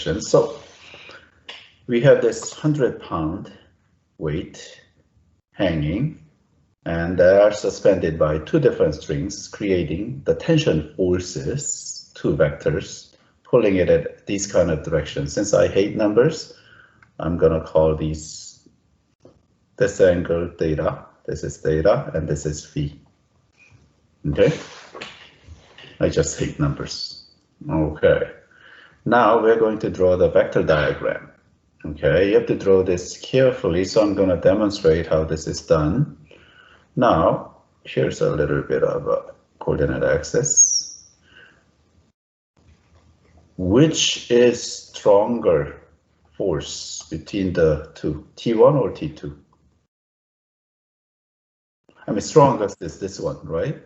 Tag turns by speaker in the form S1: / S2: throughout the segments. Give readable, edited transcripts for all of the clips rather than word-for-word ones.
S1: direction. So we have this 100-pound weight hanging, and they are suspended by two different strings, creating the tension forces, two vectors, pulling it at these kind of directions. Since I hate numbers, I'm gonna call this angle theta, this is theta, and this is phi. Okay, I just hate numbers. Okay, now we're going to draw the vector diagram. Okay, you have to draw this carefully, so I'm going to demonstrate how this is done. Now, here's a little bit of a coordinate axis. Which is stronger force between the two, T1 or T2? I mean, strongest is this one, right?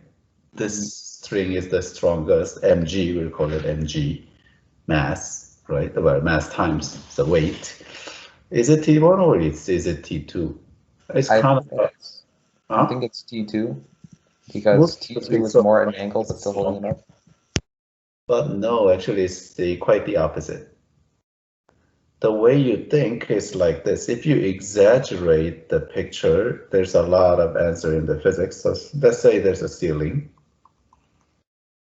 S1: This string is the strongest, mg, we'll call it mg, mass, right? Well, mass times the weight. Is it T1 or is it T2? It's
S2: I
S1: kind of,
S2: I think it's T2, because T2 is more at an angle but still holding it up.
S1: But no, actually it's quite the opposite. The way you think is like this. If you exaggerate the picture, there's a lot of answer in the physics. So let's say there's a ceiling,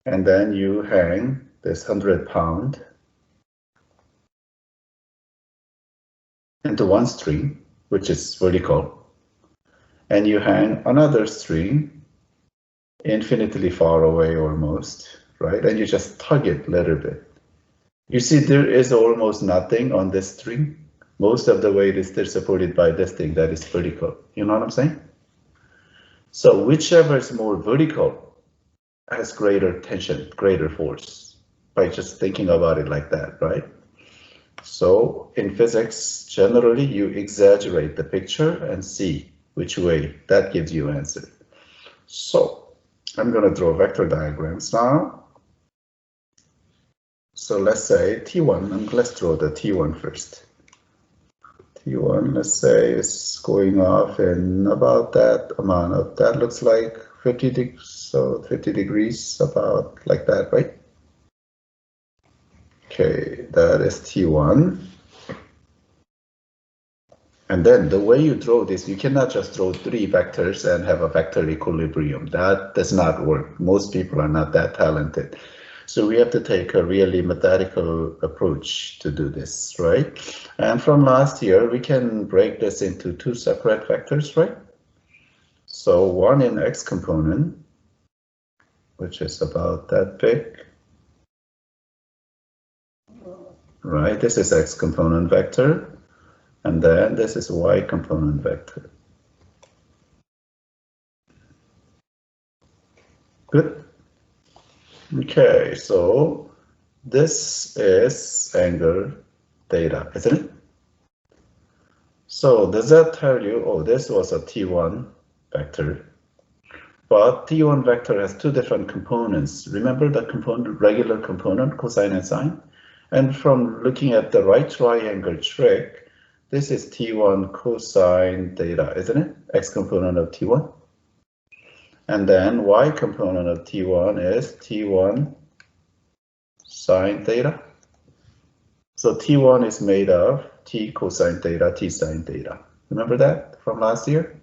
S1: and then you hang this 100-pound into one string, which is vertical, and you hang another string infinitely far away almost, right? And you just tug it a little bit. You see, there is almost nothing on this string. Most of the weight is still supported by this thing that is vertical. You know what I'm saying? So whichever is more vertical has greater tension, greater force, by just thinking about it like that, right? So in physics, generally you exaggerate the picture and see which way that gives you an answer. So I'm going to draw vector diagrams now. So let's say T1, and let's draw the T1 first. T1, let's say, is going off in about that amount of, that looks like 50 degrees, so 50 degrees, about like that, right? Okay, that is T1. And then the way you draw this, you cannot just draw three vectors and have a vector equilibrium. That does not work. Most people are not that talented. So we have to take a really methodical approach to do this, right? And from last year, we can break this into two separate vectors, right? So one in x component, which is about that big, right? This is x component vector, and then this is y component vector. Good. Okay, so this is angle theta, isn't it? So does that tell you, oh, this was a T1 vector, but T1 vector has two different components. Remember the component, regular component, cosine and sine? And from looking at the right triangle trick, this is T1 cosine theta, isn't it? X component of T1. And then y component of T1 is T1 sine theta. So T1 is made of T cosine theta, T sine theta. Remember that from last year?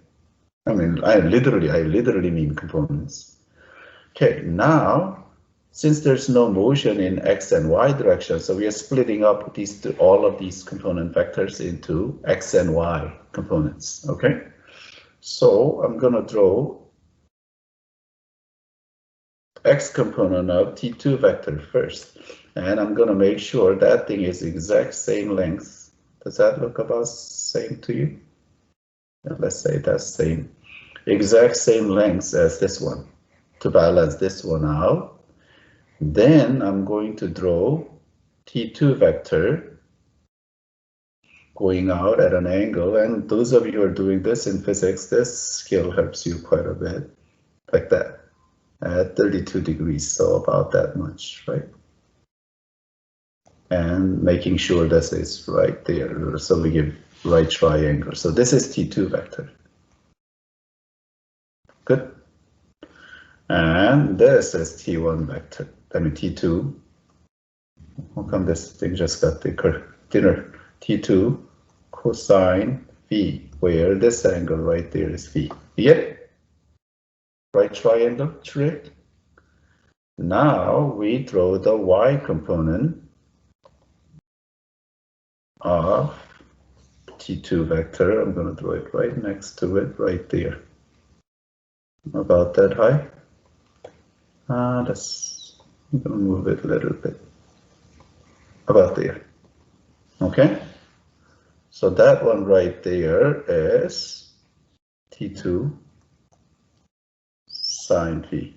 S1: I mean, I literally mean components. Okay, now, since there's no motion in x and y direction, so we are splitting up all of these component vectors into x and y components, okay? So I'm gonna draw x component of T2 vector first, and I'm going to make sure that thing is exact same length. Does that look about same to you? And let's say that's same, exact same length as this one to balance this one out. Then I'm going to draw T2 vector going out at an angle, and those of you who are doing this in physics, this skill helps you quite a bit, like that. At 32 degrees, so about that much, right? And making sure this is right there, so we give right triangle. So this is T2 vector. Good. And this is T1 vector, I mean T2. How come this thing just got thinner? T2 cosine phi, where this angle right there is phi. You get it? Right triangle trick. Now we draw the y component of T2 vector. I'm going to draw it right next to it, right there. About that high. I'm going to move it a little bit. About there. Okay? So that one right there is T2 sine phi.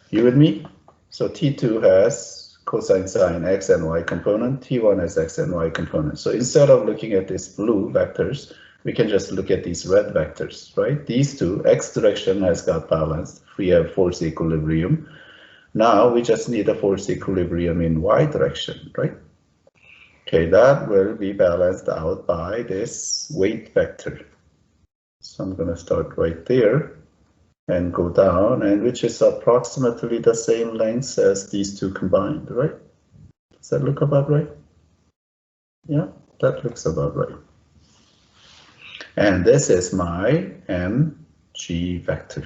S1: You with me? So T2 has cosine sine x and y component, T1 has x and y component. So instead of looking at these blue vectors, we can just look at these red vectors, right? These two, x direction has got balanced. We have force equilibrium. Now we just need a force equilibrium in y direction, right? Okay, that will be balanced out by this weight vector. So I'm going to start right there and go down, and which is approximately the same length as these two combined, right? Does that look about right? Yeah, that looks about right. And this is my mg vector.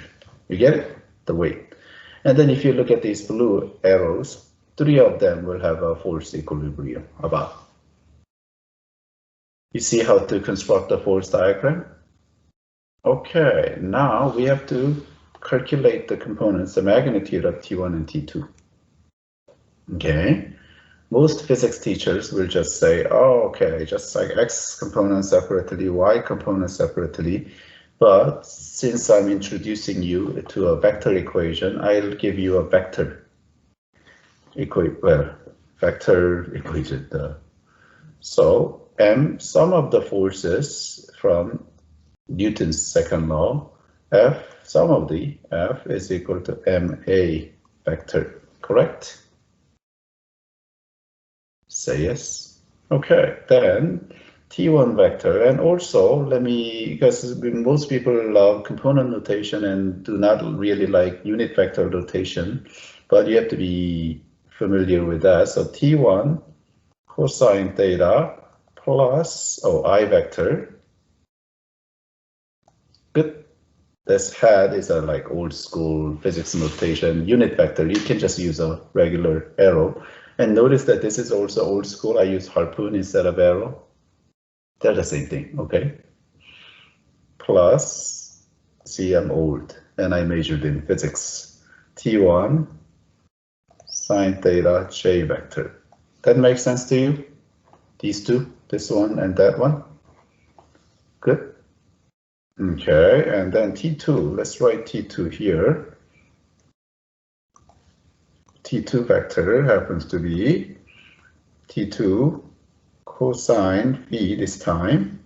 S1: You get it? The weight. And then if you look at these blue arrows, 3 of them will have a force equilibrium about. You see how to construct the force diagram? Okay, now we have to calculate the components, the magnitude of T1 and T2. Okay, most physics teachers will just say, oh, okay, just like x component separately, y component separately. But since I'm introducing you to a vector equation, I'll give you a vector equation. So sum of the forces from Newton's second law, sum of the F is equal to ma vector, correct? Say yes. Okay, then T1 vector, and also let me, because most people love component notation and do not really like unit vector notation, but you have to be familiar with that. So T1 cosine theta plus I vector. Good. This hat is a like old school physics notation, unit vector. You can just use a regular arrow. And notice that this is also old school. I use harpoon instead of arrow. They're the same thing, okay? Plus, see, I'm old and I majored in physics. T1 sine theta j vector. That makes sense to you? These two, this one and that one? Good. Okay, and then T2, let's write T2 here. T2 vector happens to be T2 cosine phi this time,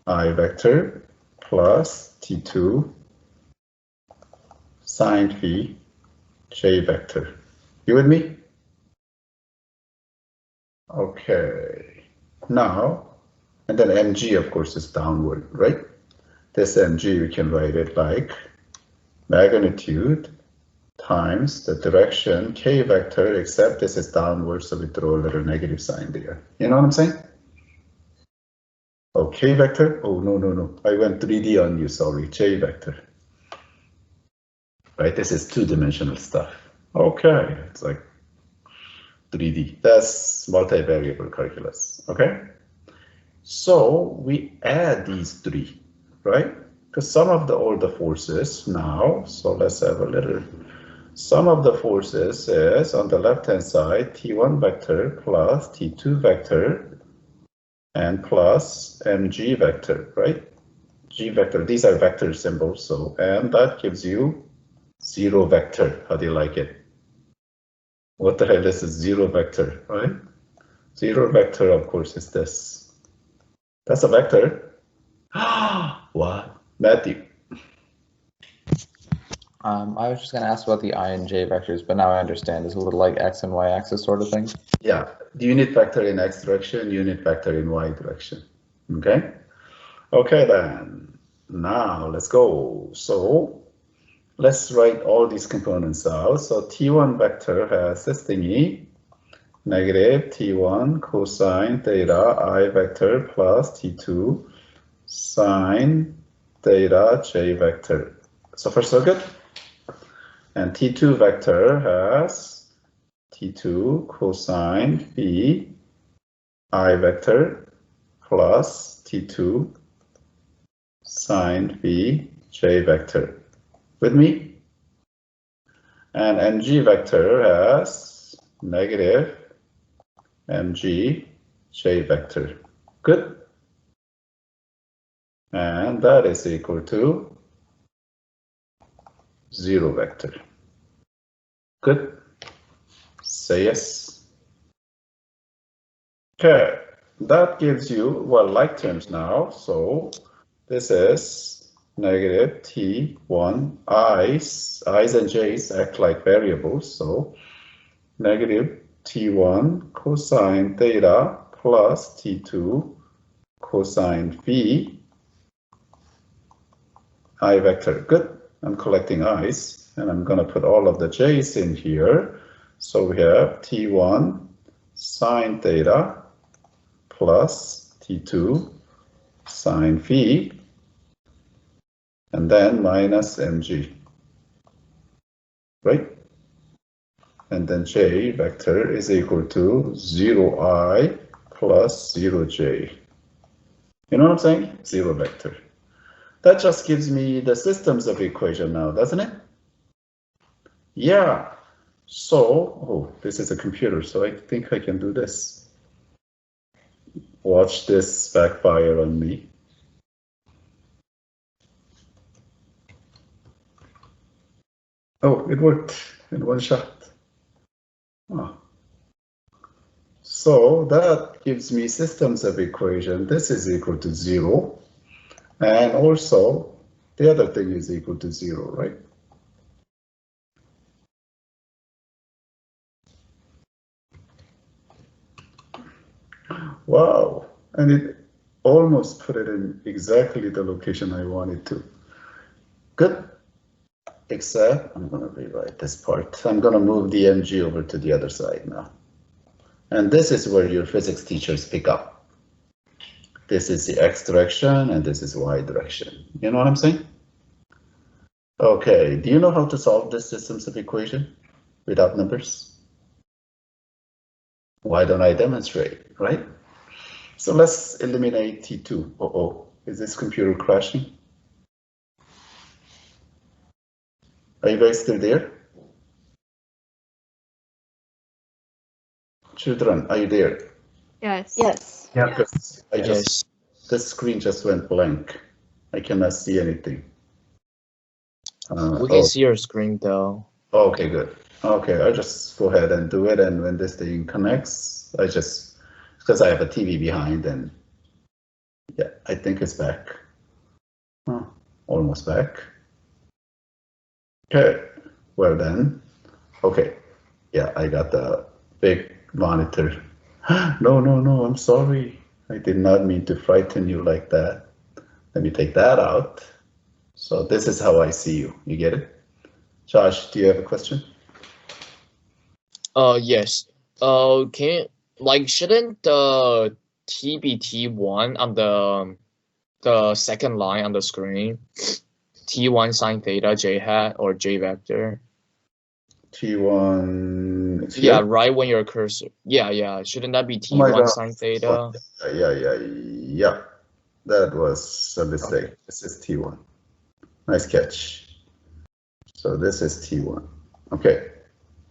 S1: I vector, plus T2 sine phi j vector. You with me? Okay, now, and then mg of course is downward, right? This mg, we can write it like magnitude times the direction k vector, except this is downward, so we throw a little negative sign there. You know what I'm saying? Oh, k vector? Oh, no. I went 3D on you, sorry. J vector. Right, this is two-dimensional stuff. Okay, it's like 3D. That's multivariable calculus, okay? So we add these three, right? Because some of all the forces now, so let's have a little, sum of the forces is on the left-hand side, T1 vector plus T2 vector and plus mg vector, right? G vector, these are vector symbols, so, and that gives you 0 vector. How do you like it? What the hell, this is 0 vector, right? 0 vector, of course, is this. That's a vector. What? Matthew.
S2: I was just going to ask about the I and j vectors, but now I understand. It's a little like x and y axis sort of thing.
S1: Yeah, the unit vector in x direction, unit vector in y direction. Okay? Okay then, now let's go. So let's write all these components out. So T1 vector has this thingy, negative T1 cosine theta I vector plus T2 sine theta j vector. So far so good. And T2 vector has T2 cosine phi I vector plus T2 sine phi j vector. With me? And mg vector has negative mg j vector. Good. And that is equal to 0 vector. Good. Say yes. Okay, that gives you, well, like terms now. So this is negative T1 i's and j's act like variables. So negative T1 cosine theta plus T2 cosine phi I vector. Good. I'm collecting i's and I'm going to put all of the j's in here. So we have T1 sine theta plus T2 sine phi and then minus mg, right? And then j vector is equal to 0i plus 0j. You know what I'm saying? 0 vector. That just gives me the systems of equation now, doesn't it? Yeah. So, oh, this is a computer, so I think I can do this. Watch this backfire on me. Oh, it worked in one shot. Oh. So that gives me systems of equation. This is equal to 0. And also, the other thing is equal to 0, right? Wow. And it almost put it in exactly the location I wanted to. Good. Except I'm going to rewrite this part. I'm going to move the mg over to the other side now. And this is where your physics teachers pick up. This is the x direction and this is y direction. You know what I'm saying? Okay, do you know how to solve this systems of equation without numbers? Why don't I demonstrate, right? So let's eliminate T2. Uh-oh, is this computer crashing? Are you guys still there? Children, are you there?
S3: Yes.
S4: Yes.
S1: Yeah. Because this screen just went blank. I cannot see anything.
S5: We can see your screen though.
S1: Okay, good. Okay, I'll just go ahead and do it. And when this thing connects, because I have a TV behind and yeah, I think it's back. Oh, almost back. Okay, well then, okay. Yeah, I got the big monitor. No, I'm sorry. I did not mean to frighten you like that. Let me take that out. So this is how I see you. You get it? Josh, do you have a question?
S5: Yes. Shouldn't the T be T1 on the second line on the screen? T1 sine theta j hat or j vector?
S1: T1.
S5: Yeah, right when your cursor. Yeah. Shouldn't that be T1 sine theta?
S1: Yeah. That was a mistake. Okay. This is T1. Nice catch. So this is T1. Okay,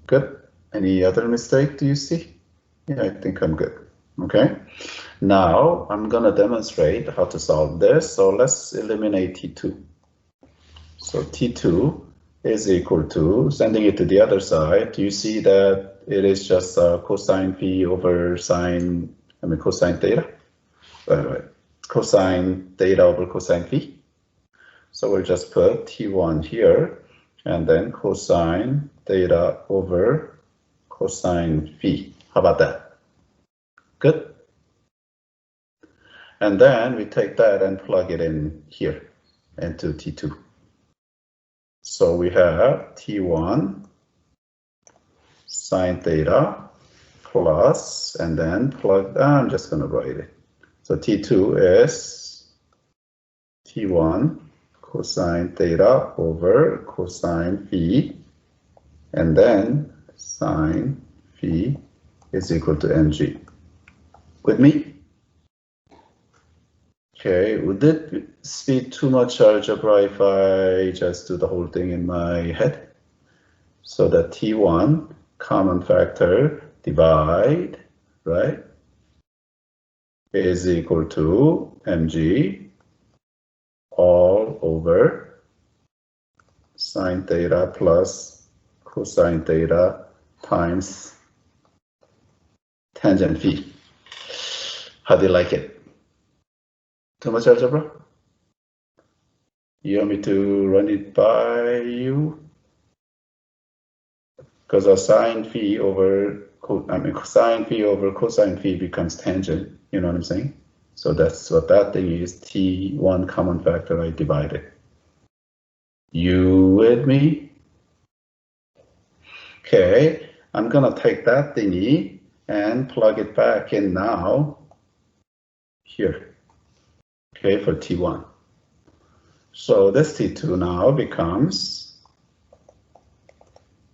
S1: good. Any other mistake do you see? Yeah, I think I'm good. Okay. Now I'm gonna demonstrate how to solve this. So let's eliminate T2. So T2 is equal to, sending it to the other side, do you see that it is just cosine phi over cosine theta? Right. Cosine theta over cosine phi. So we'll just put T1 here and then cosine theta over cosine phi. How about that? Good. And then we take that and plug it in here into T2. So we have T1 sine theta plus, and then plug, I'm just going to write it. So T2 is T1 cosine theta over cosine phi, and then sine phi is equal to mg. With me? Okay, would it be too much algebra if I just do the whole thing in my head? So that T1 common factor divide, right, is equal to mg all over sine theta plus cosine theta times tangent phi. How do you like it? Too much algebra? You want me to run it by you? Because a sine phi over cosine phi over cosine phi becomes tangent. You know what I'm saying? So that's what that thing is. T1 common factor I divided. You with me? Okay, I'm gonna take that thingy and plug it back in now. Here. Okay, for T1. So this T2 now becomes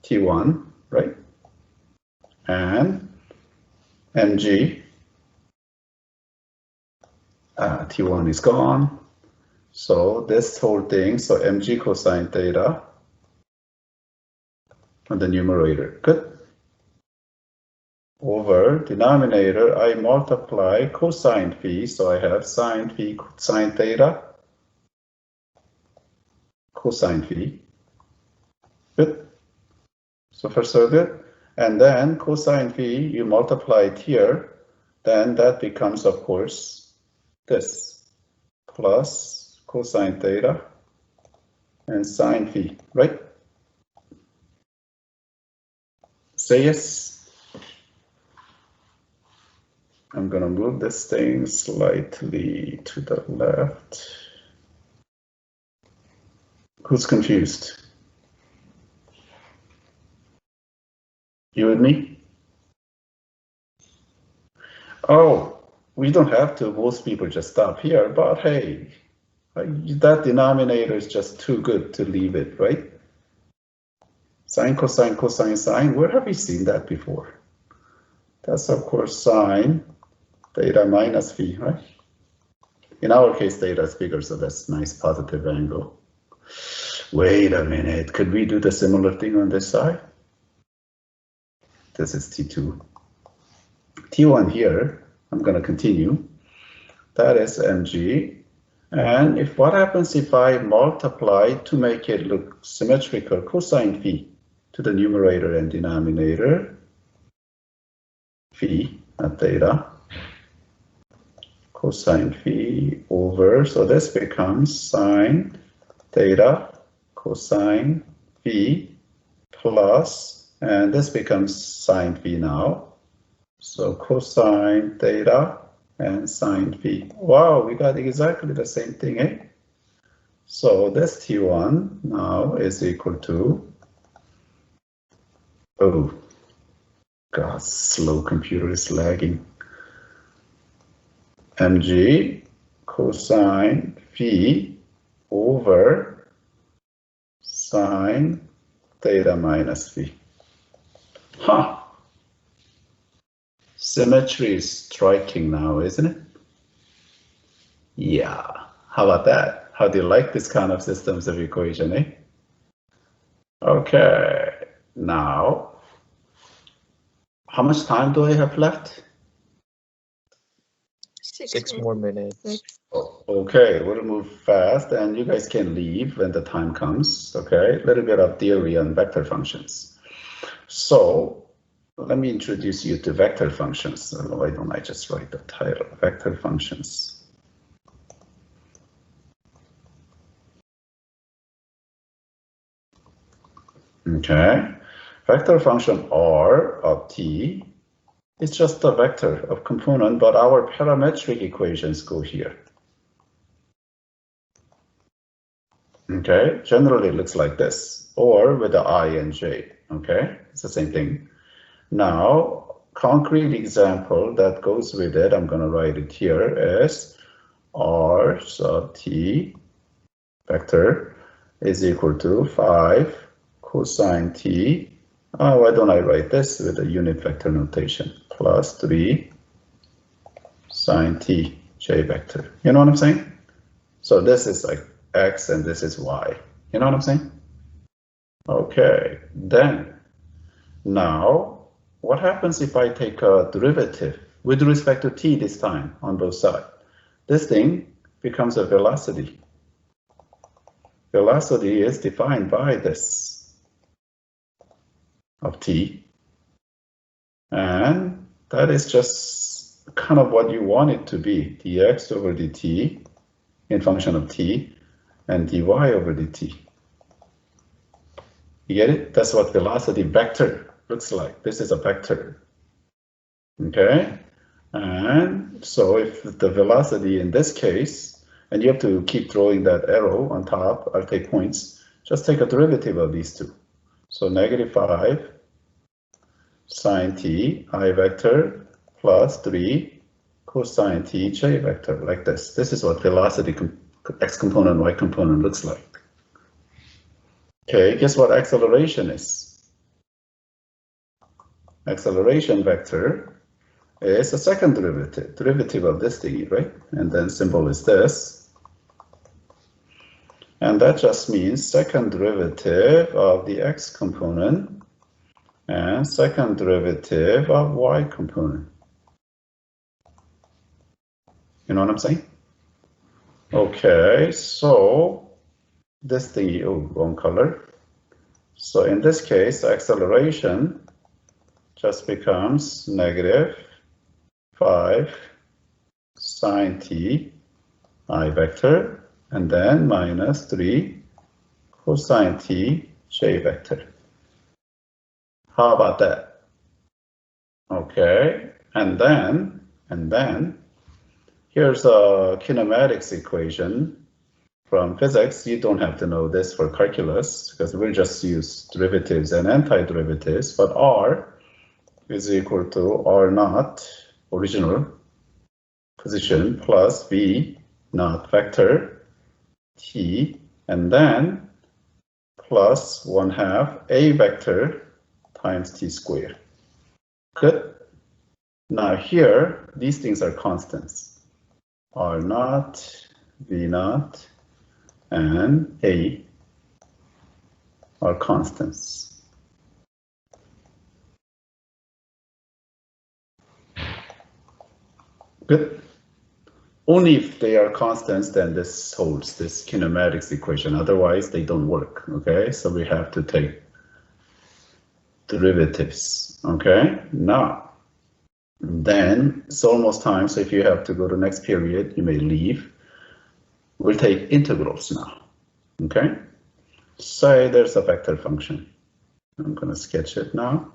S1: T1, right? And mg, T1 is gone. So this whole thing, so mg cosine theta on the numerator, good. Over denominator, I multiply cosine phi, so I have sine phi sine theta, cosine phi, good. So far so good. And then cosine phi, you multiply it here, then that becomes, of course, this plus cosine theta and sine phi, right? Say yes. I'm gonna move this thing slightly to the left. Who's confused? You with me? Oh, we don't have to. Most people just stop here, but hey, that denominator is just too good to leave it, right? Sine, cosine, cosine, sine. Where have we seen that before? That's, of course, sine theta minus phi, right? In our case, theta is bigger, so that's nice positive angle. Wait a minute, could we do the similar thing on this side? This is T2. T1 here, I'm going to continue. That is mg. And if what happens if I multiply to make it look symmetrical, cosine phi to the numerator and denominator, phi, not theta, cosine phi over, so this becomes sine theta cosine phi plus, and this becomes sine phi now. So cosine theta and sine phi. Wow, we got exactly the same thing, eh? So this T1 now is equal to, oh, God, slow computer is lagging. Mg cosine phi over sine theta minus phi. Huh. Symmetry is striking now, isn't it? Yeah. How about that? How do you like this kind of systems of equation, eh? Okay. Now, how much time do I have left?
S5: 6 more minutes.
S1: Okay, we'll move fast, and you guys can leave when the time comes. Okay, a little bit of theory on vector functions. So let me introduce you to vector functions. Why don't I just write the title, vector functions. Okay, vector function R of t is just a vector of component, but our parametric equations go here. Okay, generally it looks like this, or with the I and J. Okay, it's the same thing. Now, concrete example that goes with it, I'm going to write it here, is r sub t vector is equal to 5 cosine t. Why don't I write this with a unit vector notation? Plus 3 sine t j vector. You know what I'm saying? So this is like x and this is y. You know what I'm saying? Okay, then now what happens if I take a derivative with respect to t this time on both sides? This thing becomes a velocity. Velocity is defined by this of t, and that is just kind of what you want it to be, dx over dt in function of t and dy over dt. You get it? That's what velocity vector looks like. This is a vector. Okay? And so if the velocity in this case, and you have to keep drawing that arrow on top, I'll take points, just take a derivative of these two. So -5 sine t I vector plus 3 cosine t j vector, like this. This is what velocity x component, y component looks like. Okay, guess what acceleration is? Acceleration vector is a second derivative of this thingy, right? And then symbol is this. And that just means second derivative of the x component and second derivative of y component. You know what I'm saying? Okay, so this thingy, oh, wrong color. So in this case, acceleration just becomes -5 sine t I vector and then -3 cosine t j vector. How about that? Okay, and then here's a kinematics equation from physics. You don't have to know this for calculus because we'll just use derivatives and antiderivatives, but r is equal to r naught original position plus v naught vector t and then plus 1/2 a vector times t squared. Good. Now here these things are constants. R naught, v naught, and a are constants. Good. Only if they are constants, then this holds, this kinematics equation. Otherwise, they don't work. Okay, so we have to take derivatives. Okay, now then it's almost time. So if you have to go to next period, you may leave. We'll take integrals now. Okay, say there's a vector function. I'm going to sketch it now.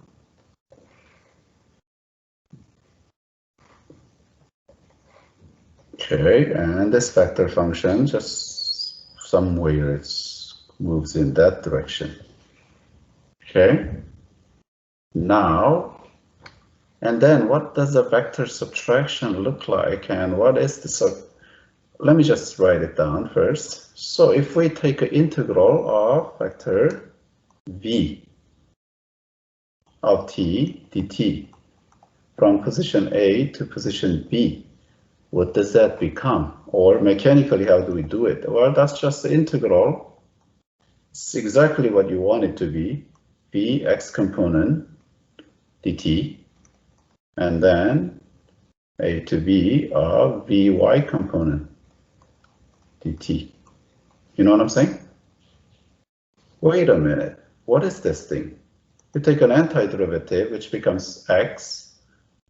S1: Okay, and this vector function just somewhere it moves in that direction. Okay, now, and then what does the vector subtraction look like, and what is the let me just write it down first. So if we take an integral of vector v of t dt from position A to position B, what does that become? Or mechanically, how do we do it? Well, that's just the integral. It's exactly what you want it to be. V x component dt, and then A to B of Vy component dt. You know what I'm saying? Wait a minute. What is this thing? You take an antiderivative, which becomes x,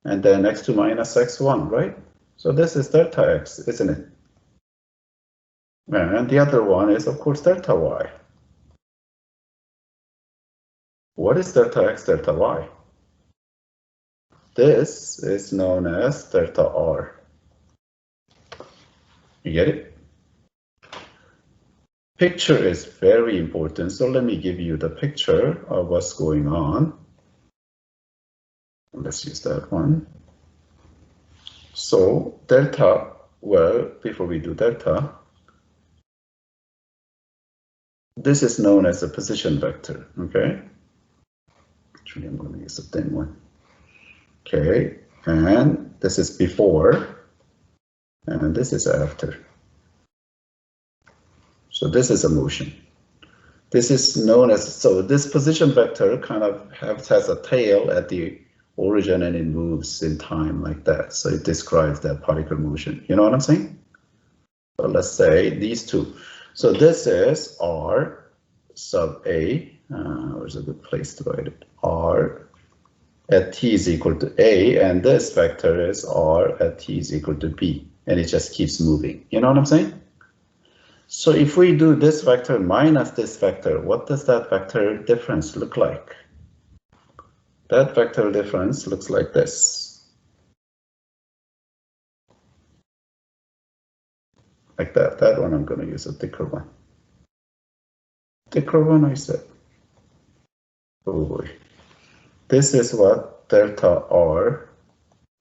S1: and then x2 minus x1, right? So this is delta x, isn't it? And the other one is, of course, delta y. What is delta x, delta y? This is known as delta r. You get it? Picture is very important, so let me give you the picture of what's going on. let's use that one. So delta, well, before we do delta, this is known as a position vector, okay? Actually, I'm going to use a thin one. Okay, and this is before, and this is after. So this is a motion. This is known as, so this position vector kind of has a tail at the origin and it moves in time like that. So it describes that particle motion. You know what I'm saying? So let's say these two. So this is R sub A, where's a good place to write it? R at t is equal to A, and this vector is R at t is equal to B, and it just keeps moving. You know what I'm saying? So if we do this vector minus this vector, what does that vector difference look like? That vector difference looks like this. Like that. That one I'm going to use a thicker one. Thicker one, I said. Oh boy. This is what delta R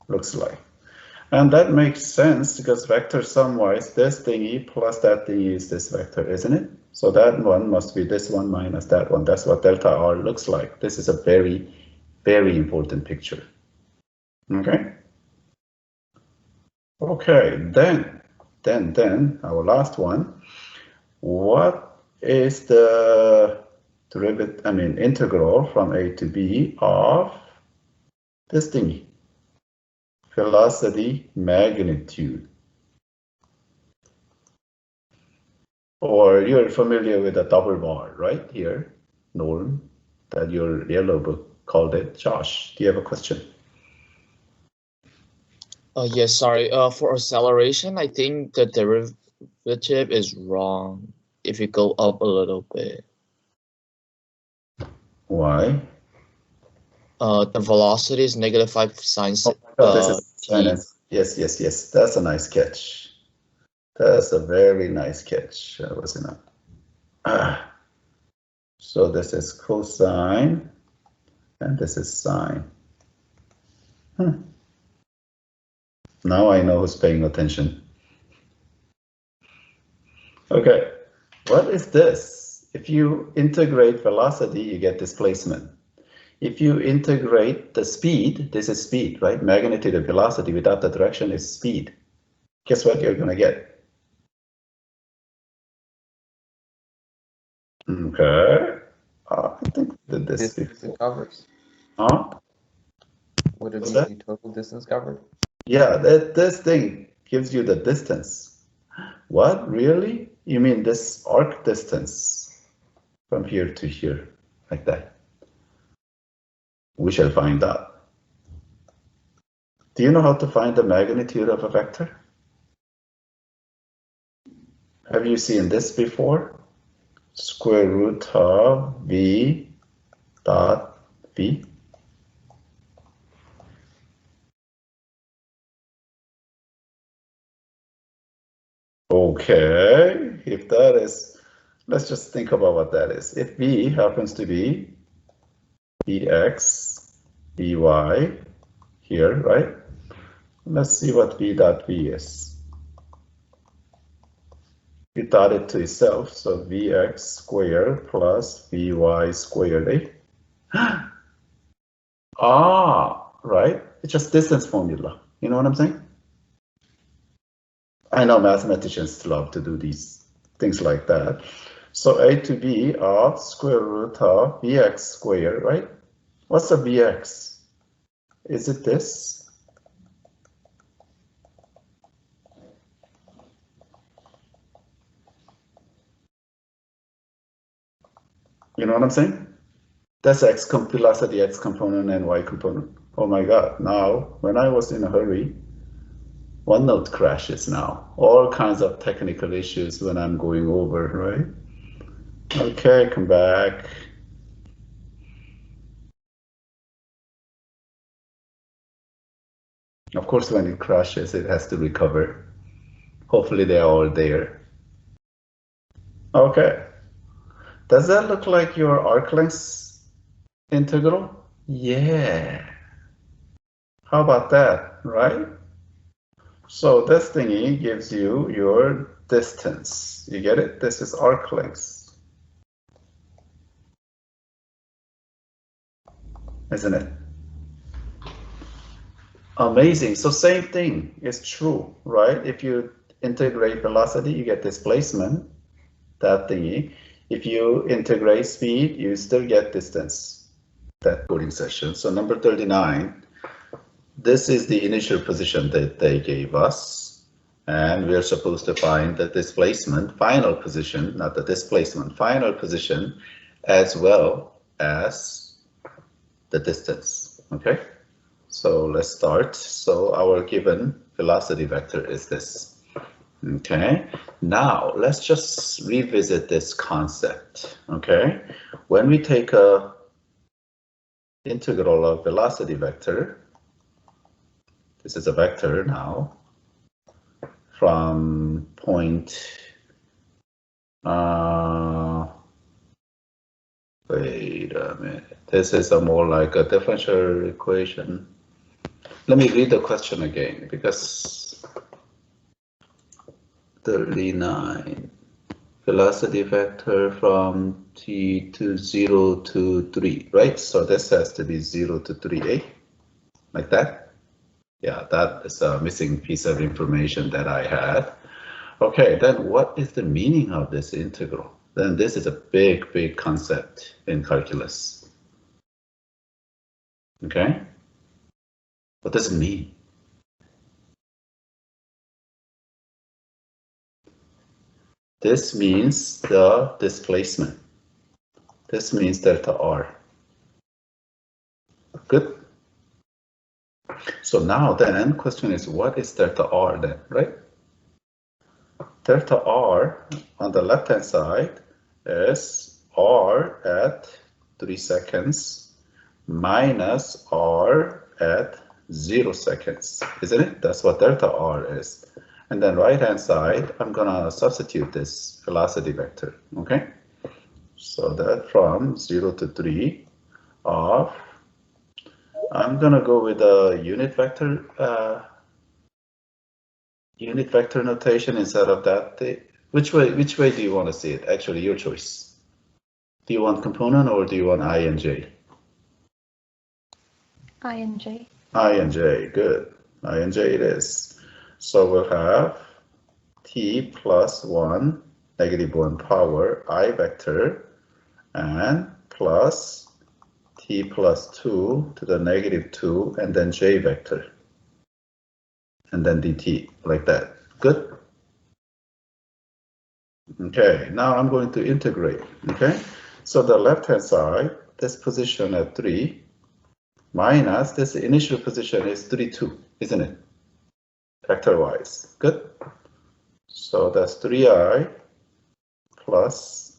S1: looks like. And that makes sense because vector sum-wise, this thingy plus that thingy is this vector, isn't it? So that one must be this one minus that one. That's what delta R looks like. This is a very, very important picture. Okay? Okay, then our last one. What is the derivative, integral from A to B of this thingy? Velocity magnitude. Or you're familiar with a double bar, right? Here, Norm, that your yellow book called it. Josh, do you have a question?
S5: Yes, sorry. For acceleration, I think the derivative is wrong if you go up a little bit.
S1: Why?
S5: The velocity is -5 sine t.
S1: Yes. That's a nice catch. That's a very nice catch. That was enough. So this is cosine, and this is sine. Now I know who's paying attention. Okay, what is this? If you integrate velocity, you get displacement. If you integrate the speed, this is speed, right? Magnitude of velocity without the direction is speed. Guess what you're going to get? Okay. I think that this
S2: distance covers.
S1: Huh?
S2: Would it
S1: What's
S2: be
S1: that?
S2: the total distance covered?
S1: Yeah, this thing gives you the distance. What? Really? You mean this arc distance from here to here, like that? We shall find out. Do you know how to find the magnitude of a vector? Have you seen this before? Square root of v dot v. Okay, if that is, let's just think about what that is. If v happens to be vx, vy here, right? Let's see what v dot v is. We dot it to itself, so vx squared plus vy squared, eh? Right? It's just distance formula. You know what I'm saying? I know mathematicians love to do these things like that. So a to b of square root of vx squared, right? What's the vx? Is it this? You know what I'm saying? That's x velocity, x component and y component. Oh my God, now when I was in a hurry, OneNote crashes now. All kinds of technical issues when I'm going over, right? Okay, come back. Of course, when it crashes, it has to recover. Hopefully they are all there. Okay. Does that look like your arc length integral? Yeah. How about that, right? So this thingy gives you your distance. You get it? This is arc length, isn't it? Amazing. So same thing is true, right? If you integrate velocity, you get displacement, that thingy. If you integrate speed, you still get distance, that coding session. So number 39, this is the initial position that they gave us. And we're supposed to find the displacement, final position, not the displacement, final position, as well as the distance, okay? So let's start. So our given velocity vector is this. Okay, now let's just revisit this concept. Okay, when we take a integral of velocity vector, this is a vector now from point wait a minute, this is a more like a differential equation. Let me read the question again, because 39, velocity vector from t to 0 to 3, right? So this has to be 0 to 3a, like that. Yeah, that is a missing piece of information that I had. Okay, then what is the meaning of this integral? Then this is a big, big concept in calculus. Okay, what does it mean? This means the displacement. This means delta R. Good. So now then, question is, what is delta R then, right? Delta R on the left-hand side is R at 3 seconds minus R at 0 seconds, isn't it? That's what delta R is. And then right-hand side, I'm gonna substitute this velocity vector, okay? So that from 0 to 3 of, I'm gonna go with a unit vector notation instead of that. Which way do you want to see it? Actually, your choice. Do you want component or do you want I and J?
S3: I and J.
S1: I and J, good. I and J it is. So we'll have t plus 1, negative 1 power I vector, and plus t plus 2 to the negative 2, and then J vector. And then dt, like that. Good? Okay, now I'm going to integrate, okay? So the left-hand side, this position at 3, minus this initial position is 3, 2, isn't it? Vector-wise, good? So that's 3i plus,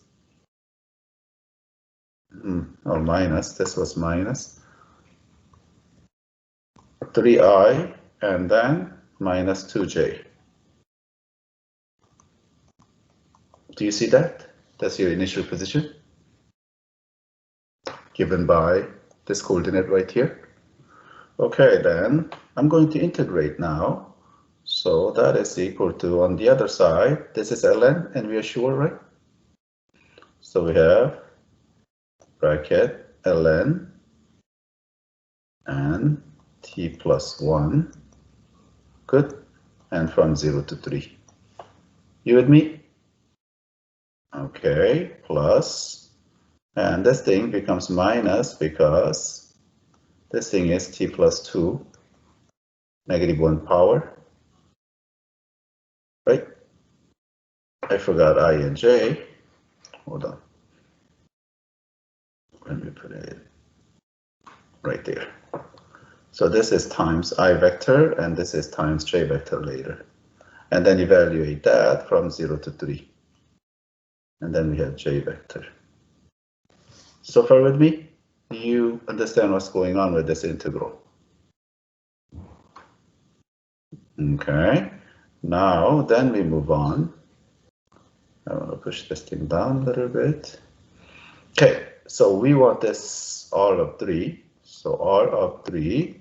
S1: or minus, this was minus, 3i, and then minus 2j. Do you see that? That's your initial position given by this coordinate right here. Okay, then I'm going to integrate now. So that is equal to, on the other side, this is ln, and we are sure, right? So we have bracket ln and t plus 1, good, and from 0 to 3. You with me? Okay, plus, and this thing becomes minus because this thing is t plus 2, negative 1 power, right? I forgot I and j. Hold on. Let me put it right there. So this is times I vector, and this is times j vector later. And then evaluate that from 0 to 3. And then we have j vector. So far with me? Do you understand what's going on with this integral? Okay. Now, then we move on. I want to push this thing down a little bit. Okay, so we want this R of 3. So R of 3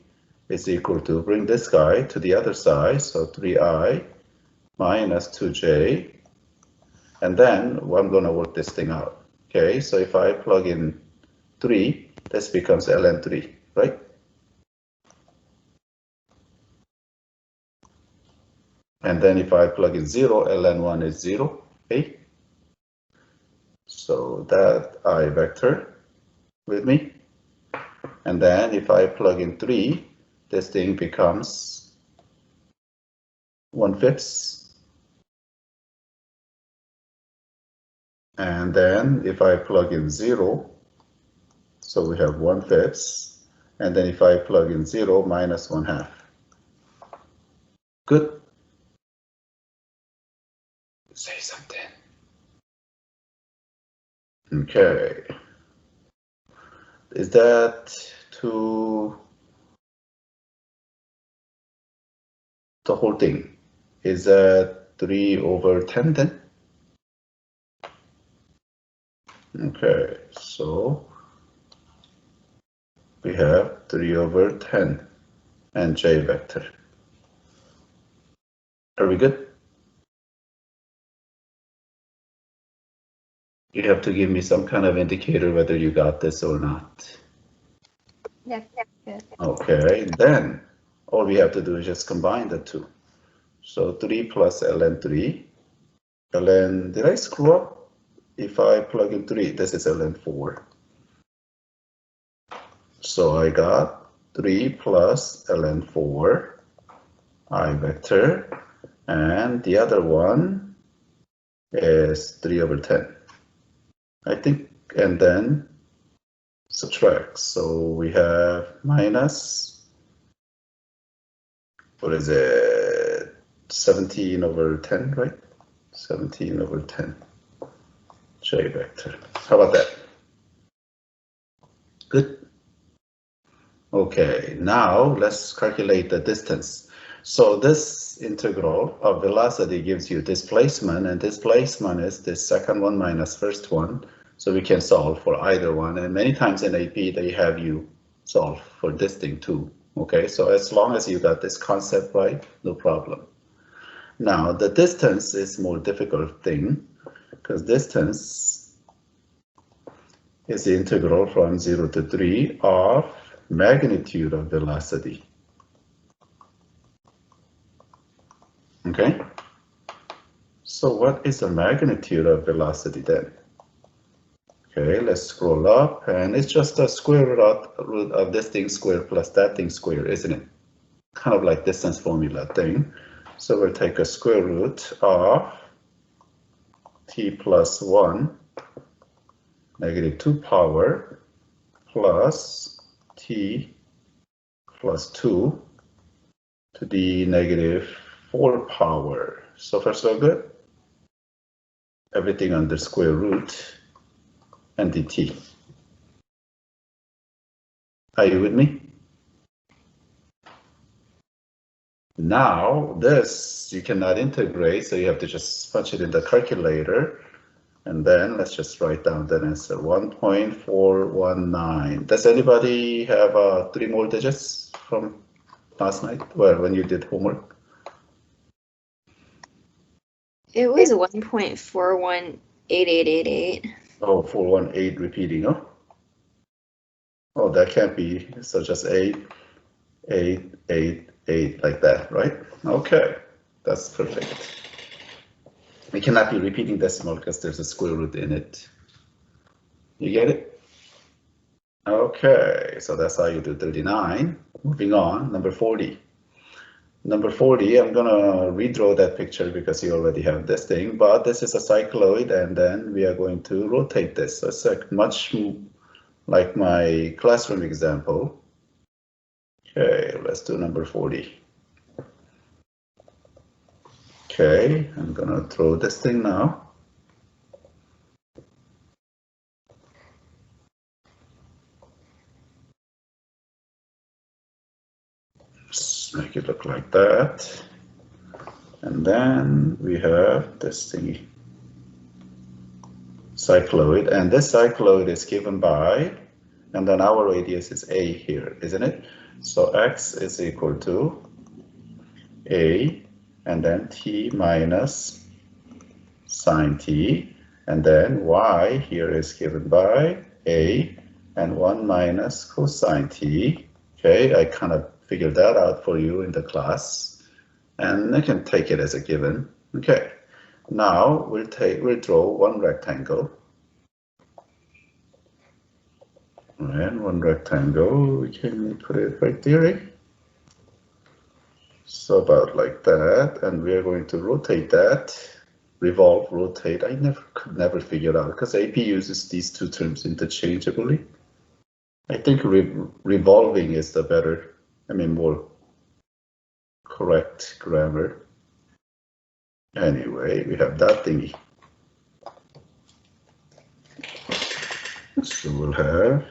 S1: is equal to, bring this guy to the other side, so 3i minus 2j, and then I'm going to work this thing out. Okay, so if I plug in 3, this becomes ln 3, right? And then if I plug in 0, ln 1 is 0, okay? So that I vector with me. And then if I plug in 3, this thing becomes 1/5. And then if I plug in 0, so we have 1/5. And then if I plug in 0, minus 1/2. Good. Say something. Okay. Is that to the whole thing? Is that 3/10 then? Okay, so we have 3/10 and j vector. Are we good? You have to give me some kind of indicator whether you got this or not.
S3: Yeah, good.
S1: Okay, then all we have to do is just combine the two. So 3 plus ln 3. Ln, did I screw up? If I plug in 3, this is ln 4. So I got 3 plus ln 4 I vector, and the other one is 3/10. I think, and then subtract. So we have minus, what is it, 17/10, right? 17/10 j vector. How about that? Good. Okay, now let's calculate the distance. So this integral of velocity gives you displacement, and displacement is this second one minus first one. So we can solve for either one, and many times in AP they have you solve for this thing too. Okay, so as long as you got this concept right, no problem. Now the distance is more difficult thing, because distance is the integral from 0 to 3 of magnitude of velocity. Okay, so what is the magnitude of velocity then? Okay, let's scroll up, and it's just a square root of this thing squared plus that thing squared, isn't it? Kind of like distance formula thing. So we'll take a square root of t plus 1 negative 2 power plus t plus 2 to the negative 4 power. So far so good. Everything under square root and dt. Are you with me? Now this you cannot integrate, so you have to just punch it in the calculator. And then let's just write down the answer, 1.419. Does anybody have 3 more digits from last night, well, when you did homework?
S3: It was 1.418888.
S1: Oh, 418 repeating, huh? Oh, that can't be, so just 8, 8, 8, 8, like that, right? Okay, that's perfect. We cannot be repeating decimal because there's a square root in it. You get it? Okay, so that's how you do 39. Moving on, number 40. Number 40, I'm gonna redraw that picture because you already have this thing, but this is a cycloid, and then we are going to rotate this. So it's like much like my classroom example. Okay, let's do number 40. Okay, I'm gonna throw this thing now. Just make it look like that. And then we have this thingy, cycloid, and this cycloid is given by, and then our radius is a here, isn't it? So x is equal to a and then t minus sine t, and then y here is given by a and 1 minus cosine t. Okay, I kind of figured that out for you in the class, and I can take it as a given. Okay, now we'll draw one rectangle. And one rectangle, we can put it right there. So about like that, and we are going to rotate that. Revolve, rotate. I could never figure it out because AP uses these two terms interchangeably. I think revolving is the better, more correct grammar. Anyway, we have that thingy. So we'll have,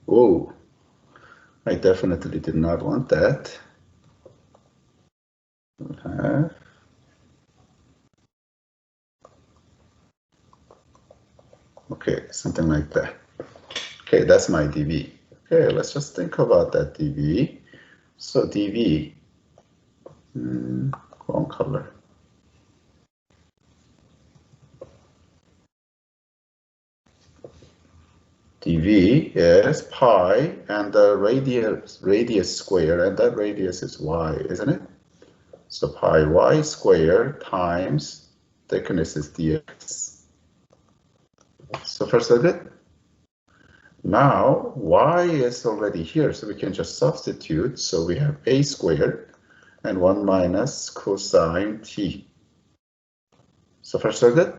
S1: oh, I definitely did not want that. We'll have okay, something like that. Okay, that's my dV. Okay, let's just think about that dV. So dV, wrong color. dV is pi and the radius square, and that radius is y, isn't it? So pi y squared times thickness is dx. So first look at now y is already here, so we can just substitute. So we have a squared and 1 minus cosine t. So first look at,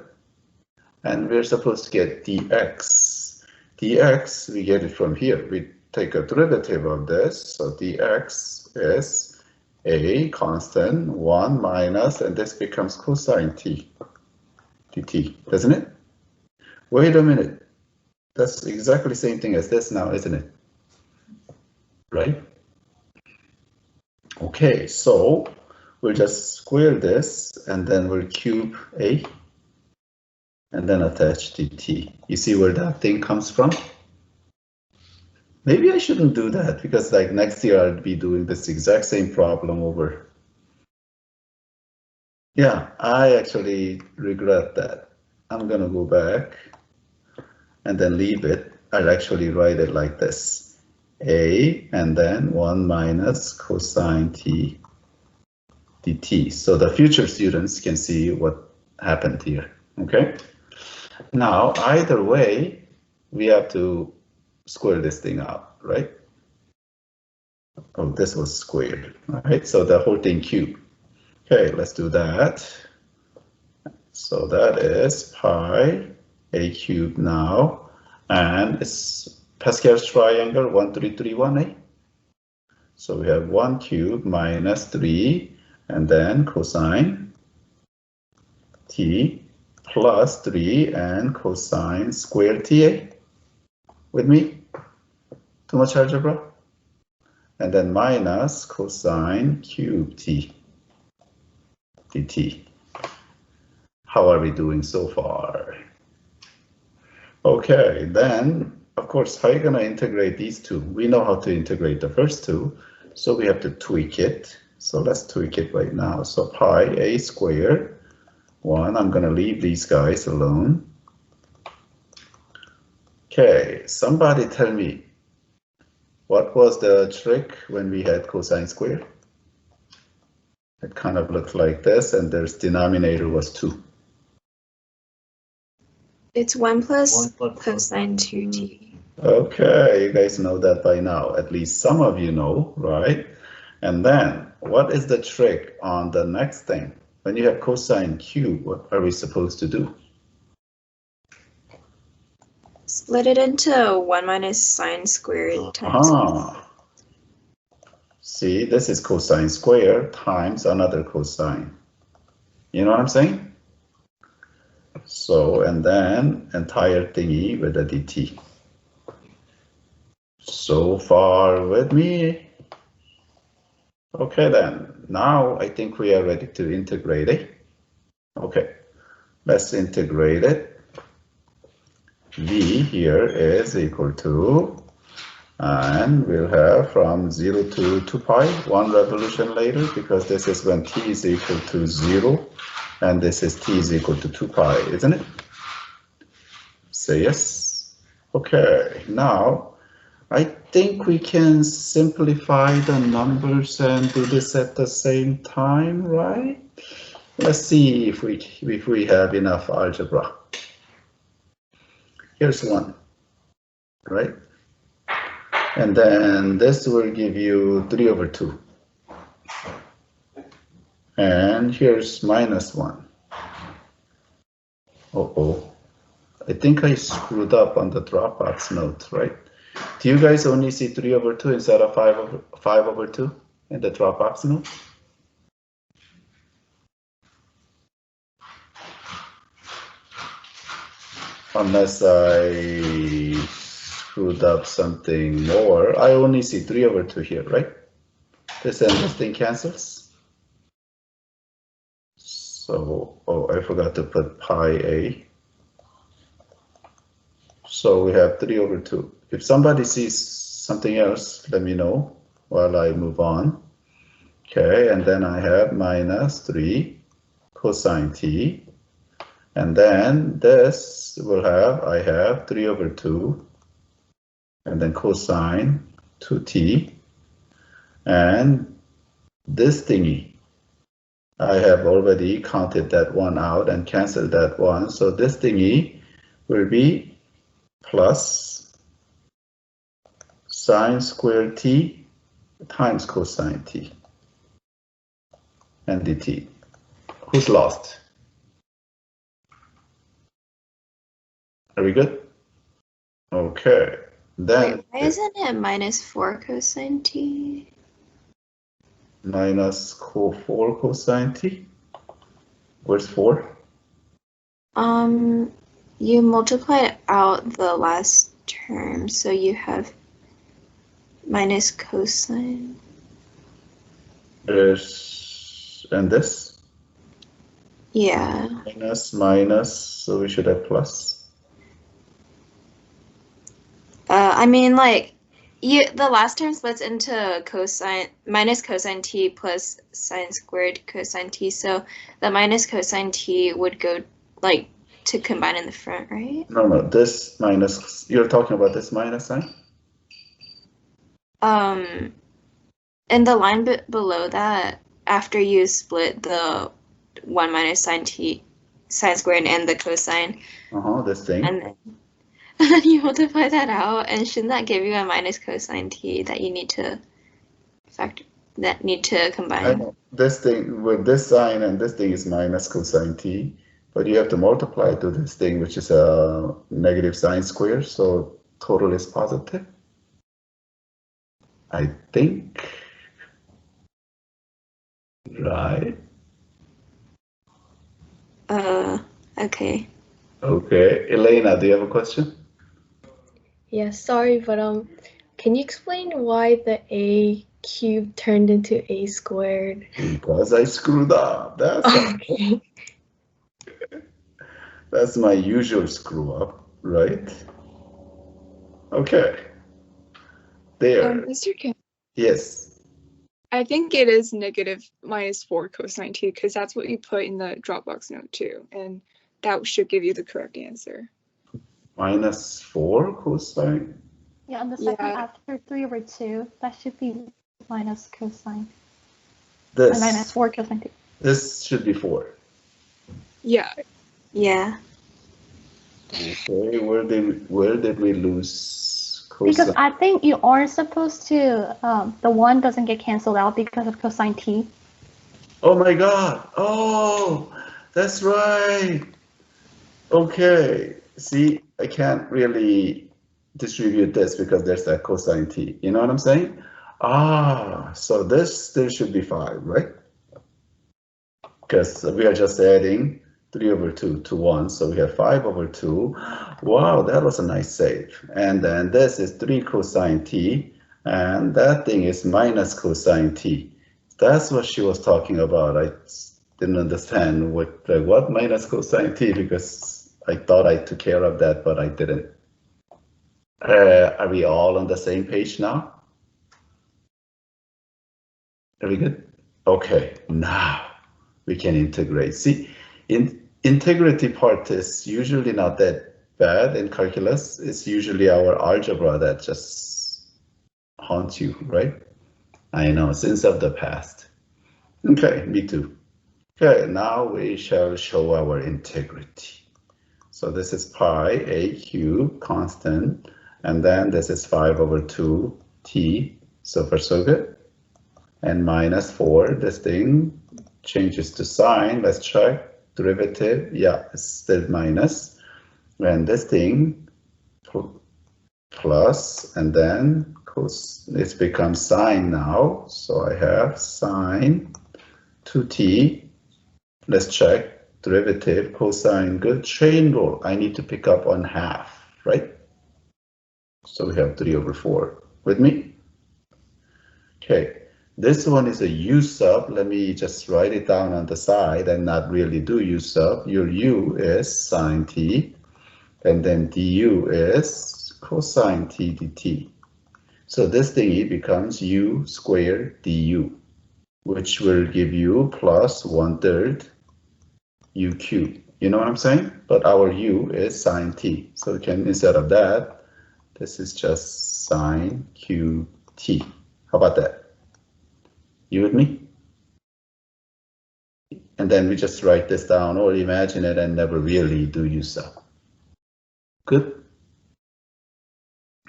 S1: and we're supposed to get dx. dx, we get it from here. We take a derivative of this, so dx is a constant 1 minus, and this becomes cosine t dt, doesn't it? Wait a minute, that's exactly the same thing as this now, isn't it? Right? Okay, so we'll just square this and then we'll cube a and then attach dt. You see where that thing comes from? Maybe I shouldn't do that because like next year I'll be doing this exact same problem over. Yeah, I actually regret that. I'm gonna go back and then leave it. I'll actually write it like this. A and then 1 minus cosine t dt. So the future students can see what happened here, okay? Now, either way, we have to square this thing out, right? Oh, this was squared, right? So the whole thing cubed. Okay, let's do that. So that is pi a cubed now, and it's Pascal's triangle 1, 3, 3, 1, eh? So we have 1 cubed minus 3, and then cosine t plus 3 and cosine square ta. With me? Too much algebra? And then minus cosine cube t dt. How are we doing so far? Okay, then of course, how are you going to integrate these two? We know how to integrate the first two, so we have to tweak it. So let's tweak it right now. So pi a squared 1, I'm going to leave these guys alone. Okay, somebody tell me, what was the trick when we had cosine squared? It kind of looked like this, and their denominator was 2.
S3: It's 1 plus cosine 2t.
S1: Okay, you guys know that by now. At least some of you know, right? And then, what is the trick on the next thing? When you have cosine cube, what are we supposed to do?
S3: Split it into 1 minus sine squared times.
S1: See, this is cosine squared times another cosine. You know what I'm saying? So, and then entire thingy with a dt. So far with me? Okay then, now I think we are ready to integrate it. Okay, let's integrate it. V here is equal to And we'll have from 0 to 2 pi, 1 revolution later, because this is when t is equal to 0, and this is t is equal to 2 pi, isn't it? Say yes. Okay, now I think we can simplify the numbers and do this at the same time, right? Let's see if we have enough algebra. Here's one, right? And then this will give you 3 over 2. And here's minus 1. Uh-oh. I think I screwed up on the Dropbox note, right? Do you guys only see 3 over 2 instead of 5 over 2 in the Dropbox note? Unless I screwed up something more. I only see 3 over 2 here, right? This and this thing cancels. So, oh, I forgot to put pi a. So we have 3 over 2. If somebody sees something else, let me know while I move on. Okay, and then I have minus 3 cosine t. And then this will have, I have 3 over 2. And then cosine 2t. And this thingy, I have already counted that one out and canceled that one. So this thingy will be plus sine squared t times cosine t and dt. Who's lost? Are we good? Okay. Then
S3: Wait, why isn't it minus 4 cosine t?
S1: Minus 4 cosine t. Where's 4?
S3: You multiplied out the last term, so you have minus cosine.
S1: And this?
S3: Yeah.
S1: Minus, so we should have plus.
S3: I mean, like, the last term splits into minus cosine t plus sine squared cosine t, so the minus cosine t would go, like, to combine in the front, right?
S1: No, this minus, you're talking about this minus sign?
S3: And the line below that, after you split the 1 minus sine squared and the cosine.
S1: This thing.
S3: And then you multiply that out, and shouldn't that give you a minus cosine t that you need to combine?
S1: I know. This thing with this sign and this thing is minus cosine t, but you have to multiply to this thing, which is a negative sine square, so total is positive. I think. Right.
S3: Okay.
S1: Okay, Elena, do you have a question?
S4: Yeah, sorry, but can you explain why the a cubed turned into a squared?
S1: Because I screwed up. That's
S4: Okay.
S1: That's my usual screw up, right? Okay. There.
S6: Mr. Kim,
S1: Yes.
S6: I think it is negative minus 4 cosine t, because that's what you put in the Dropbox note too, and that should give you the correct answer.
S1: Minus 4 cosine.
S7: Yeah, on the second
S6: Yeah.
S7: after 3 over 2, that should be minus cosine.
S1: This.
S7: Minus 4 cosine t.
S1: This should be 4.
S6: Yeah.
S3: Yeah.
S1: Okay, where did we lose cosine?
S7: Because I think you are supposed to, the 1 doesn't get canceled out because of cosine t.
S1: Oh my god. Oh, that's right. Okay. See, I can't really distribute this because there's that cosine t. You know what I'm saying? So this there should be 5, right? Because we are just adding 3 over 2 to 1, so we have 5 over 2. Wow, that was a nice save. And then this is 3 cosine t, and that thing is minus cosine t. That's what she was talking about. I didn't understand what minus cosine t, because I thought I took care of that, but I didn't. Are we all on the same page now? Are we good? Okay, now we can integrate. See, integrity part is usually not that bad in calculus. It's usually our algebra that just haunts you, right? I know, sins of the past. Okay, me too. Okay, now we shall show our integrity. So this is pi a cubed constant, and then this is 5/2t, so far so good. And minus 4, this thing changes to sign. Let's check. Derivative, yeah, it's still minus. And this thing plus, and then it becomes sine now. So I have sine 2t. Let's check. Derivative, cosine, good. Chain rule, I need to pick up on half, right? So we have 3/4. With me? Okay. This one is a u sub. Let me just write it down on the side and not really do u sub. Your u is sine t, and then du is cosine t dt. So this thingy becomes u squared du, which will give you plus 1/3 u cubed. You know what I'm saying? But our u is sine t. So we can, instead of that, this is just sine cube t. How about that? You with me? And then we just write this down or imagine it and never really do u sub. Good.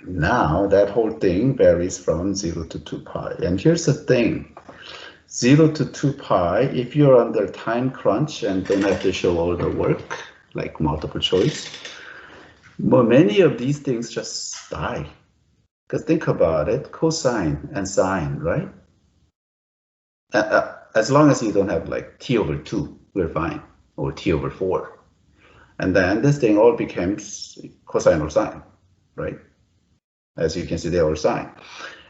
S1: Now that whole thing varies from 0 to 2 pi. And here's the thing. 0 to 2 pi, if you're under time crunch and don't have to show all the work, like multiple choice, well, many of these things just die. Because think about it, cosine and sine, right? As long as you don't have like t/2, we're fine, or t/4. And then this thing all becomes cosine or sine, right? As you can see, they are sine.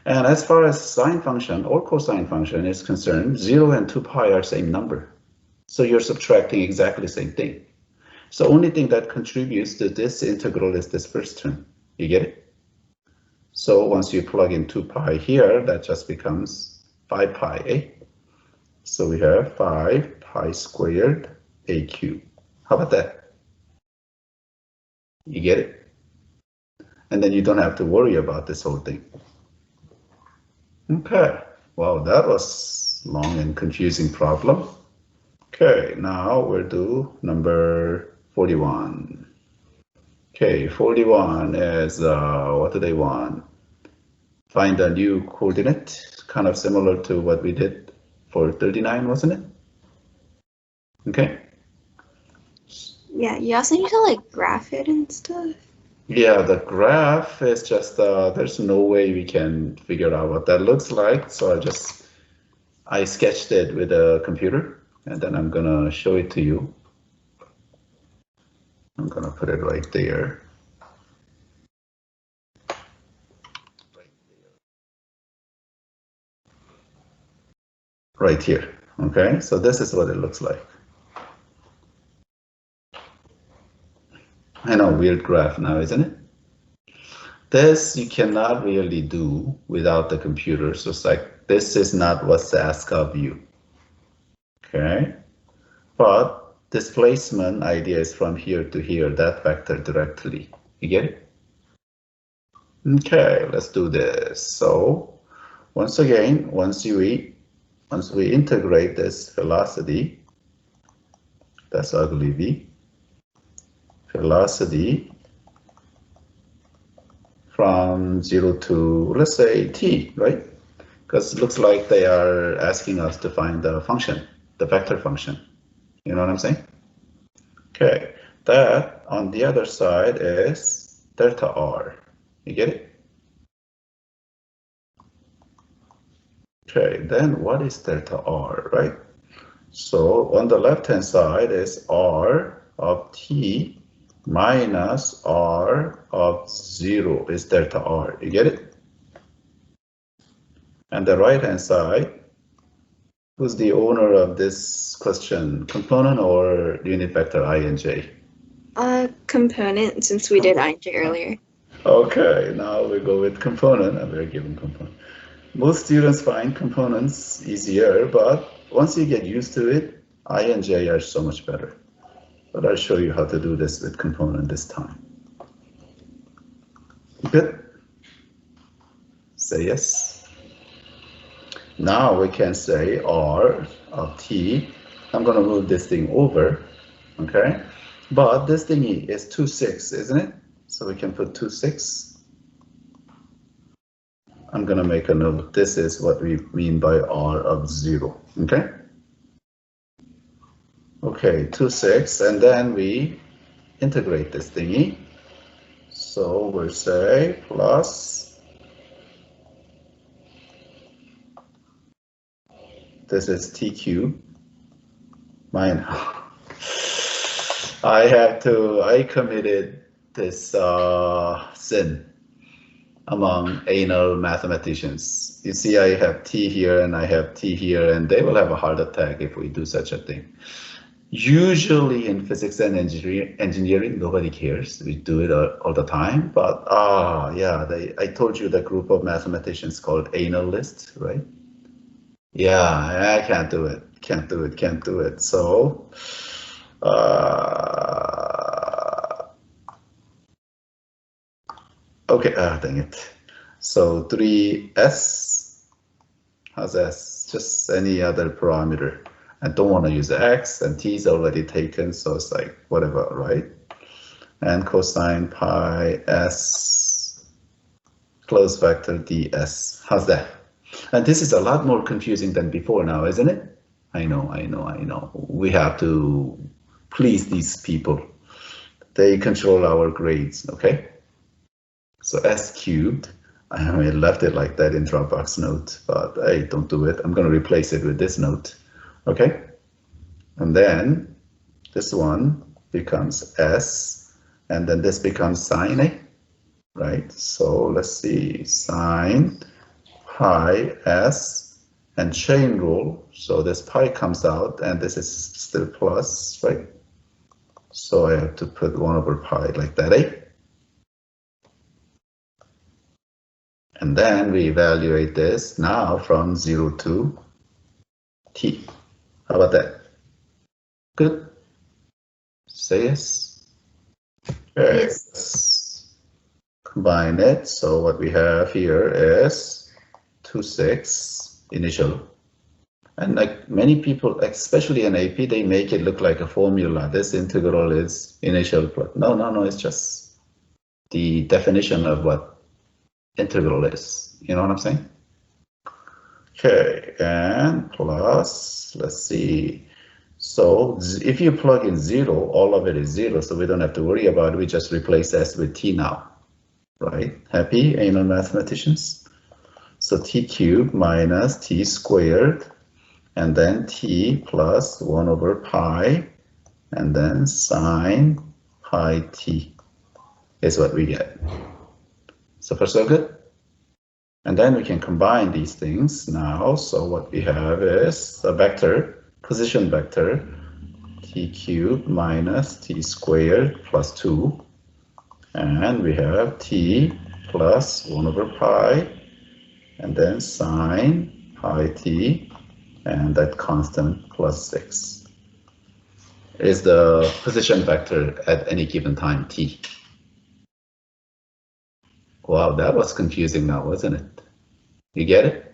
S1: And as far as sine function or cosine function is concerned, 0 and 2 pi are same number. So you're subtracting exactly the same thing. So only thing that contributes to this integral is this first term. You get it? So once you plug in 2 pi here, that just becomes 5 pi, eh? So we have 5 pi squared a cubed. How about that? You get it? And then you don't have to worry about this whole thing. Okay, well, that was long and confusing problem. Okay, now we'll do number 41. Okay, 41 is, what do they want? Find a new coordinate, kind of similar to what we did for 39, wasn't it? Okay.
S3: Yeah, you also need to like graph it and stuff.
S1: Yeah, the graph is just, there's no way we can figure out what that looks like. So I sketched it with a computer and then I'm gonna show it to you. I'm gonna put it right there. Right here, okay? So this is what it looks like. I know, weird graph now, isn't it? This you cannot really do without the computer. So it's like, this is not what's asked of you. Okay, but displacement idea is from here to here, that vector directly. You get it? Okay, let's do this. So once again, once we integrate this velocity, that's ugly v, velocity from 0 to, let's say, t, right? Because it looks like they are asking us to find the function, the vector function. You know what I'm saying? Okay, that on the other side is delta r. You get it? Okay, then what is delta r, right? So on the left-hand side is r of t minus r of 0 is delta r. You get it? And the right-hand side, who's the owner of this question? Component or unit vector I and j?
S3: Component, since we did IJ earlier.
S1: Okay, now we go with component, and we're given component. Most students find components easier, but once you get used to it, I and J are so much better. But I'll show you how to do this with component this time. Good? Say yes. Now we can say R of T. I'm going to move this thing over, okay? But this thingy is 2, 6, isn't it? So we can put 2, 6. I'm going to make a note. This is what we mean by R of 0, okay? Okay, 2, 6, and then we integrate this thingy. So we'll say plus, this is T cubed minus, I committed this sin among anal mathematicians. You see, I have T here and I have T here, and they will have a heart attack if we do such a thing. Usually in physics and engineering, nobody cares. We do it all the time. But yeah, I told you the group of mathematicians called analysts, right? Yeah, I can't do it. Can't do it. Can't do it. So, okay. Dang it. So 3s. How's S? Just any other parameter. I don't want to use x, and t is already taken, so it's like whatever, right? And cosine pi s close vector ds. How's that? And this is a lot more confusing than before now, isn't it? I know. We have to please these people. They control our grades, okay? So s cubed. I left it like that in Dropbox note, but hey, don't do it. I'm going to replace it with this note. Okay, and then this one becomes S, and then this becomes sine A, right? So let's see, sine pi S and chain rule. So this pi comes out, and this is still plus, right? So I have to put 1 over pi like that, eh? And then we evaluate this now from 0 to t. How about that? Good? Say yes. Okay.
S3: Yes.
S1: Let's combine it. So what we have here is 2, 6 initial. And like many people, especially in AP, they make it look like a formula. This integral is initial plus. No, it's just the definition of what integral is. You know what I'm saying? Okay, and plus, let's see. So if you plug in 0, all of it is 0, so we don't have to worry about it. We just replace s with t now, right? Happy, anal mathematicians? So t cubed minus t squared, and then t plus 1 over pi, and then sine pi t is what we get. So far, so good? And then we can combine these things now. So what we have is a vector, position vector, t cubed minus t squared plus 2. And we have t plus 1 over pi, and then sine pi t, and that constant plus 6 is the position vector at any given time t. Wow, that was confusing now, wasn't it? You get it?